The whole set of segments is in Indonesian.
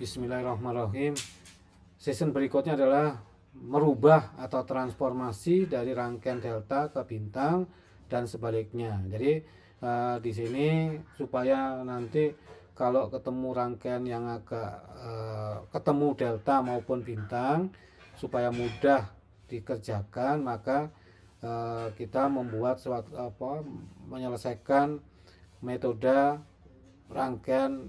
Bismillahirrahmanirrahim. Season berikutnya adalah merubah atau transformasi dari rangkaian delta ke bintang dan sebaliknya. Jadi di sini supaya nanti kalau ketemu rangkaian yang agak ketemu delta maupun bintang supaya mudah dikerjakan, maka kita membuat menyelesaikan metode rangkaian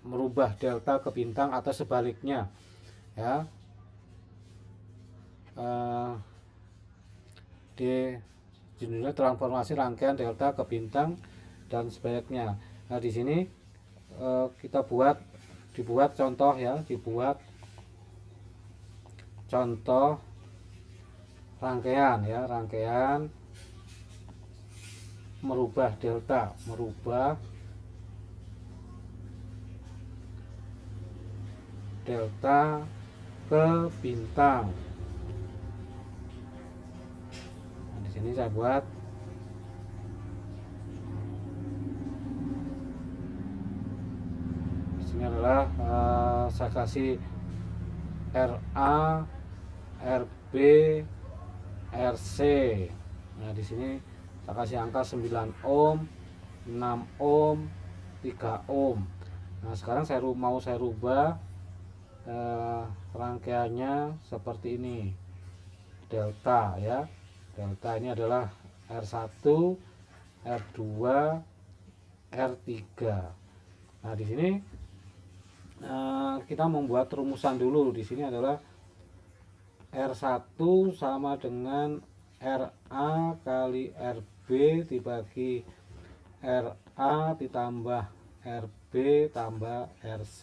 merubah delta ke bintang atau sebaliknya ya. Di judulnya transformasi rangkaian delta ke bintang dan sebaliknya. Nah di sini kita dibuat contoh ya, dibuat contoh rangkaian ya, rangkaian merubah delta, merubah delta ke bintang. Nah, di sini saya buat di sini adalah saya kasih RA, RB, RC. Nah, di sini saya kasih angka 9 ohm, 6 ohm, 3 ohm. Nah, sekarang saya rubah rangkaiannya seperti ini. Delta ya. Delta ini adalah R1, R2, R3. Nah, di sini kita membuat rumusan dulu. Di sini adalah R1 sama dengan RA kali RB dibagi RA ditambah RB tambah RC.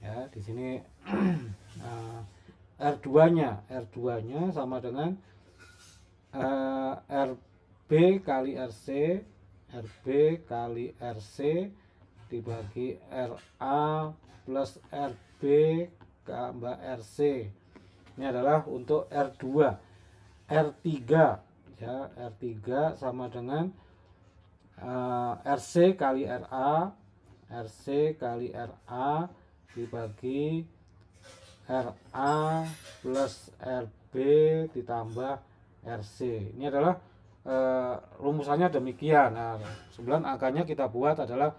Ya, di sini R2-nya sama dengan RB kali RB kali RC dibagi RA plus RB tambah RC. Ini adalah untuk R2. R3 ya, R3 sama dengan RC kali RC kali RA dibagi RA plus RB ditambah RC. Ini adalah rumusannya demikian. Nah, 9 angkanya kita buat adalah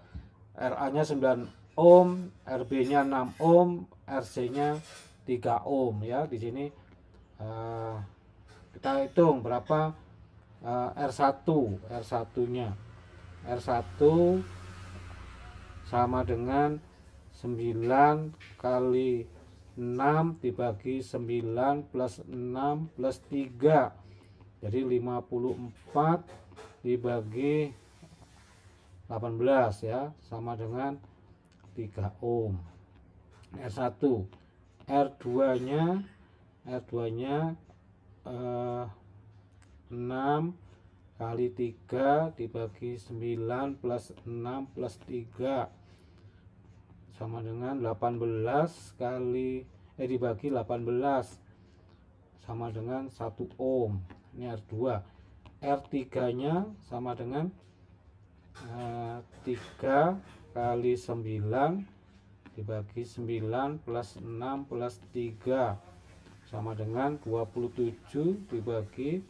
RA nya 9 ohm, RB nya 6 ohm, RC nya 3 ohm ya. Di sini kita hitung berapa R1 nya. R1 sama dengan 9 kali 6 dibagi 9 plus 6 plus 3, jadi 54 dibagi 18 ya, sama dengan 3 ohm. R1. R2 nya 6 kali 3 dibagi 9 plus 6 plus 3 sama dengan 18 kali dibagi 18 sama dengan 1 ohm. Ini R2. R3 nya sama dengan 3 kali 9 dibagi 9 plus 6 plus 3 sama dengan 27 dibagi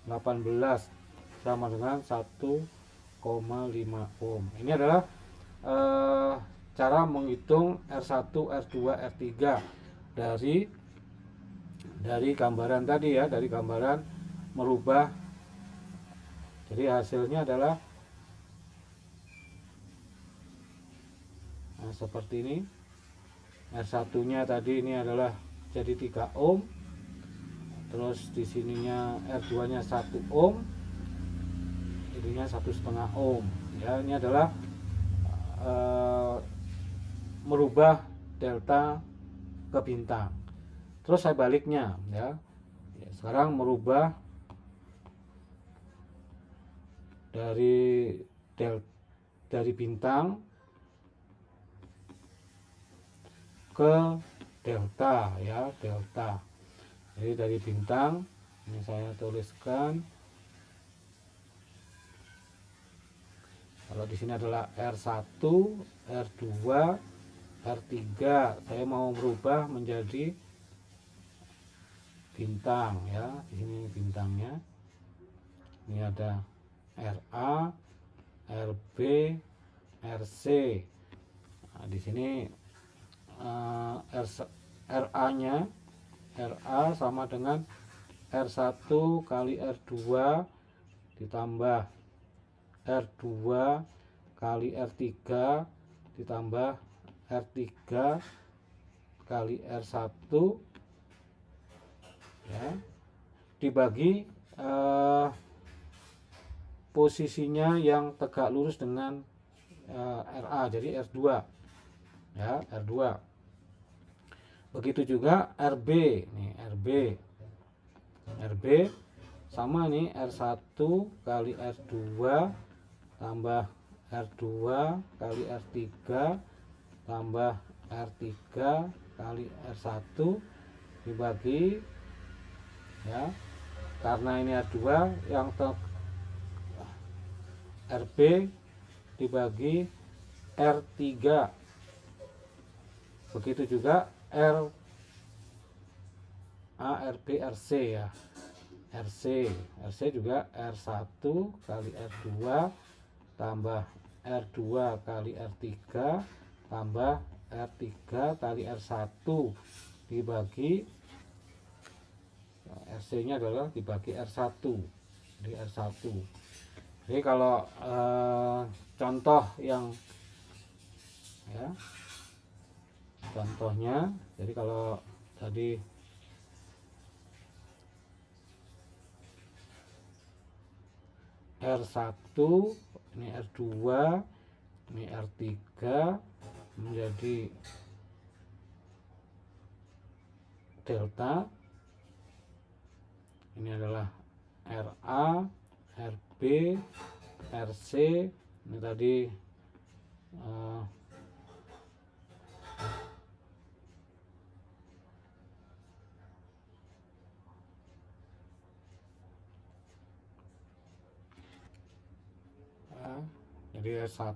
18 sama dengan 1,5 ohm. Ini adalah cara menghitung R1, R2, R3 dari gambaran tadi ya, dari gambaran merubah. Jadi hasilnya adalah seperti ini. R1 nya tadi ini adalah jadi 3 ohm. Terus di sininya R2 nya 1 ohm. Ininya 1,5 ohm. Ya, ini adalah merubah delta ke bintang. Terus saya baliknya ya. Sekarang merubah dari bintang ke delta ya, delta. Jadi dari bintang ini saya tuliskan, kalau di sini adalah R1, R2, R3 saya mau merubah menjadi bintang ya. Di sini bintangnya. Ini ada RA, RB, RC. Nah, di sini RA-nya RA sama dengan R1 kali R2 ditambah R2 kali R3 ditambah R3 kali R1 ya, dibagi posisinya yang tegak lurus dengan RA, jadi R2 ya, R2. Begitu juga RB, nih RB sama nih R1 kali R2 tambah R2 kali R3 tambah R3 kali R1 dibagi ya, karena ini R2 yang RB dibagi R3. Begitu juga R A, RB, RC ya. RC juga R1 kali R2 tambah R2 kali R3 tambah R3 kali R1 dibagi RC nya adalah dibagi R1, jadi R1. Jadi kalau contoh yang ya, contohnya, jadi kalau tadi R1 ini R2 ini R3 menjadi delta, ini adalah RA, RB, RC, ini tadi jadi R1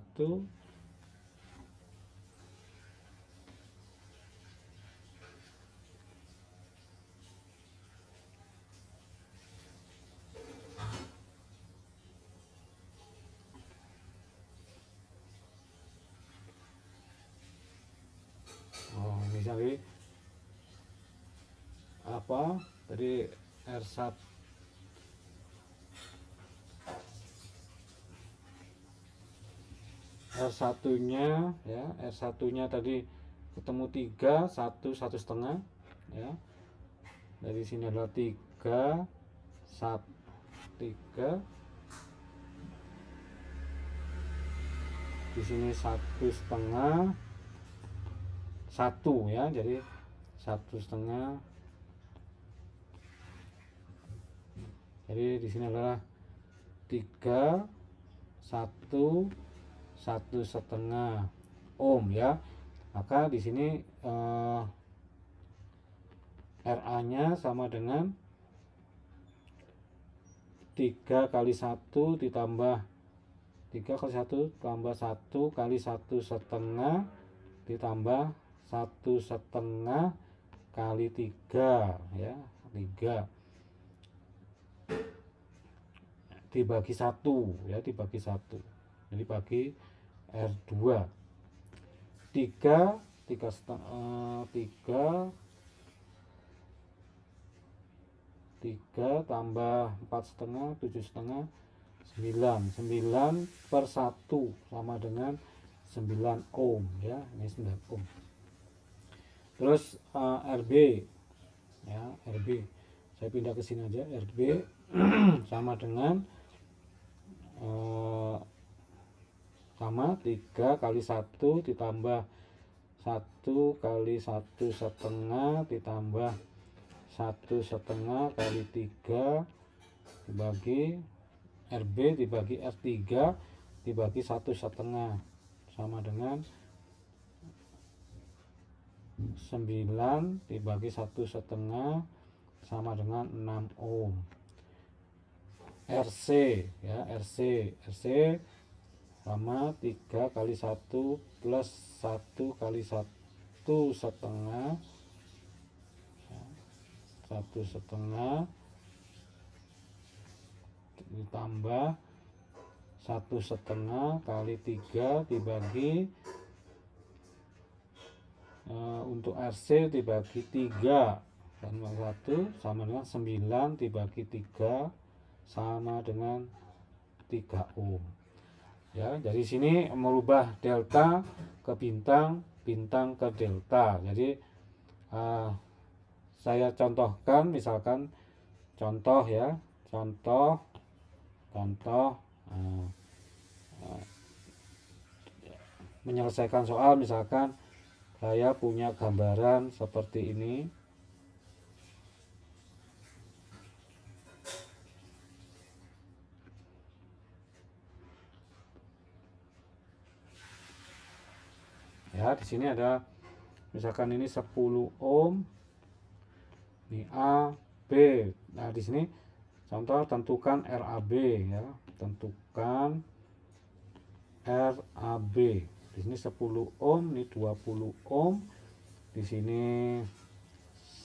misalnya apa tadi R1 R1-nya ya, R1-nya tadi ketemu 3, 1, 1,5 ya. Dari sini adalah 3, 1, 3. Di sini 1,5, 1 ya. Jadi 1,5. Jadi di sini adalah 3, 1, 1,5 ohm ya. Maka di sini RA-nya sama dengan 3 kali 1 ditambah 3 kali 1 tambah 1 kali 1,5 ditambah 1,5 kali 3 ya, 3 dibagi 1 ya, dibagi 1. Jadi bagi R2 3 tambah 4,5 7,5 9 per 1 sama dengan 9 ohm ya, ini 9 ohm. Terus RB ya, RB saya pindah ke sini aja. RB sama dengan sama 3 kali 1 ditambah 1 kali 1,5 ditambah 1,5 kali 3 dibagi RB dibagi R3 dibagi 1,5 sama dengan 9 dibagi 1,5 sama dengan 6 ohm. RC ya, RC sama 3 kali 1 plus 1 kali 1 setengah, 1 setengah ditambah 1 setengah kali 3 dibagi untuk RC dibagi 3 dan 1 sama dengan 9 dibagi 3 sama dengan 3 ohm. Ya, dari sini merubah delta ke bintang, bintang ke delta. Jadi saya contohkan, misalkan contoh ya, contoh menyelesaikan soal. Misalkan saya punya gambaran seperti ini. Ya, di sini ada misalkan ini 10 ohm. Ini A, B. Nah, di sini contoh tentukan RAB ya. Tentukan RAB. Di sini 10 ohm, ini 20 ohm. Di sini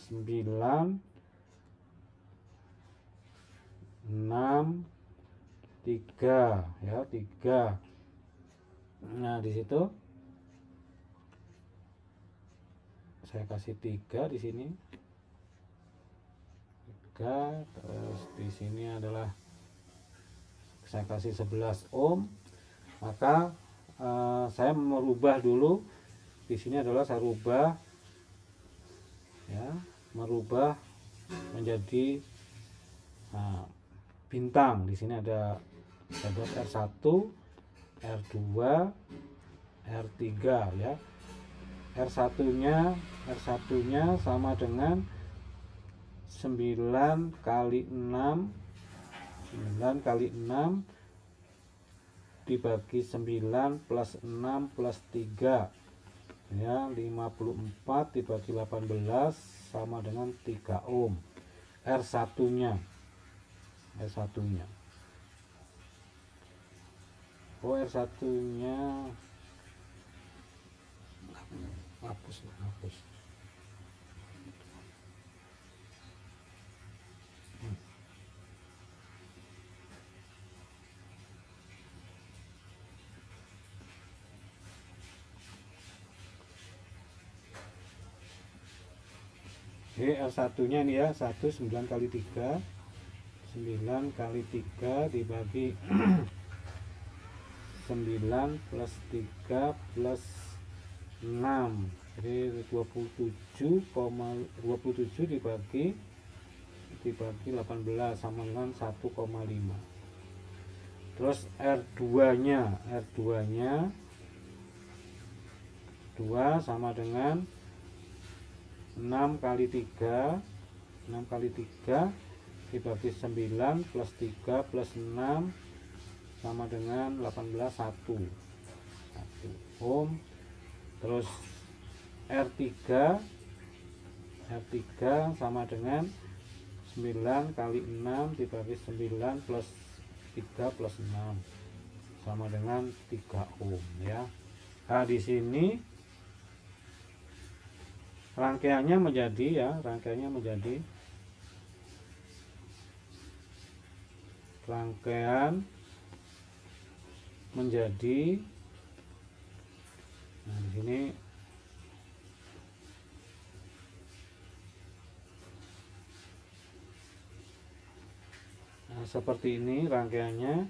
9 6 3 ya, 3. Nah, di situ saya kasih 3 di sini. 3, terus di sini adalah saya kasih 11 ohm. Maka saya merubah dulu. Di sini adalah saya rubah ya, merubah menjadi bintang. Di sini ada R1, R2, R3 ya. R1-nya sama dengan 9 kali 6 dibagi 9 plus 6 plus 3 ya, 54 dibagi 18 sama dengan 3 ohm. R1-nya oh, R1-nya hapus. Oke, R1-nya ini ya, 9 kali 3 dibagi 9 plus 3 plus 6, jadi 27 dibagi 18 sama dengan 1,5. Terus R2-nya 2 sama dengan 6 kali 3 dibagi 9 plus 3 plus 6 sama dengan 18, 1 ohm. Terus R3 sama dengan 9 kali 6 dibagi 9 plus 3 plus 6 sama dengan 3 ohm ya. Nah, di sini rangkaiannya menjadi nah, di sini seperti ini rangkaiannya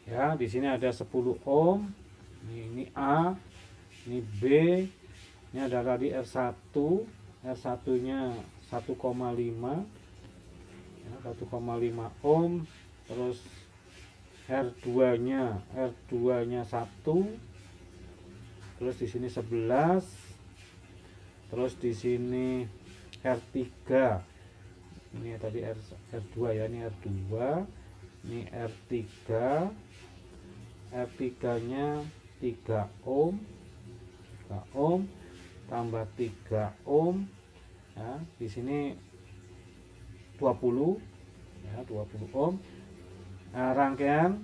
ya. Di sini ada 10 ohm. Ini A, ini B, ini ada tadi R1, R1-nya 1,5 ya, 1,5 ohm. Terus R2-nya 1, terus di sini 11, terus di sini R3, ini tadi R2 ya, ini R2, ini R3-nya 3 ohm, tambah 3 ohm ya, di sini 20 ya, 20 ohm. Nah, rangkaian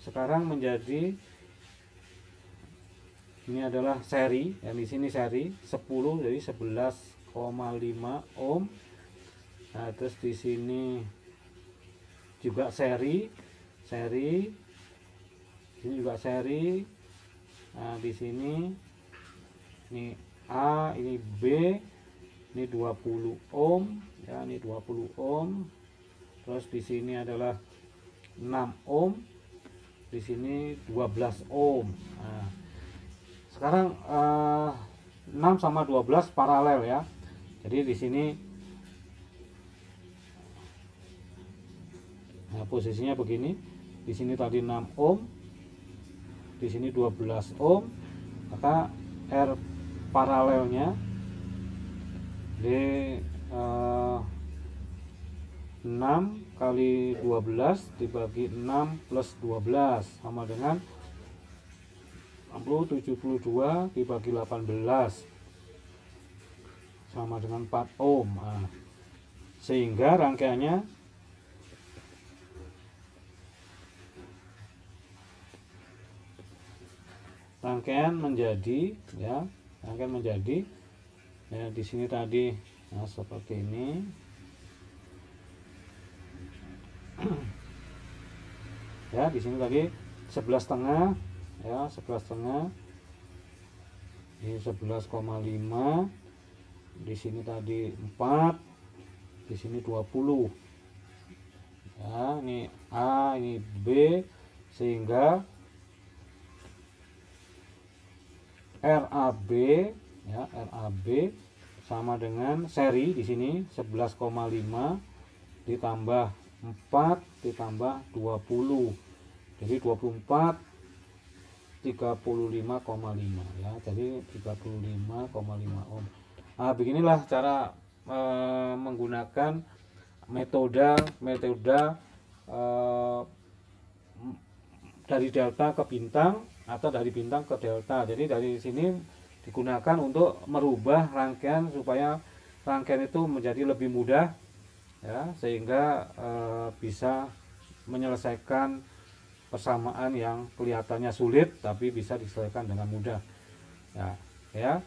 sekarang menjadi, ini adalah seri, yang di sini seri 10, jadi 11,5 ohm. Nah, terus di sini juga seri, ini juga seri. Nah, di sini ini A, ini B, ini 20 ohm ya, ini 20 ohm. Terus di sini adalah 6 ohm, di sini 12 ohm. Nah, sekarang 6 sama 12 paralel ya. Jadi di sini nah, posisinya begini. Di sini tadi 6 ohm, di sini 12 ohm, maka R paralelnya di 6 kali 12 dibagi 6 plus 12 sama dengan 72 dibagi 18 sama dengan 4 ohm. Nah, sehingga rangkaiannya menjadi ya, di sini tadi nah, seperti ini. Ya, di sini tadi 11,5 ya, 11,5. Ini 11,5. Di sini tadi 4, di sini 20. Ya, ini A, ini B, sehingga RAB ya, RAB sama dengan seri di sini 11,5 ditambah 4 ditambah 20. Jadi 24 35,5 ya. Jadi 35,5 ohm. Nah, beginilah cara menggunakan metode dari delta ke bintang atau dari bintang ke delta. Jadi dari sini digunakan untuk merubah rangkaian supaya rangkaian itu menjadi lebih mudah ya, sehingga bisa menyelesaikan persamaan yang kelihatannya sulit tapi bisa diselesaikan dengan mudah ya.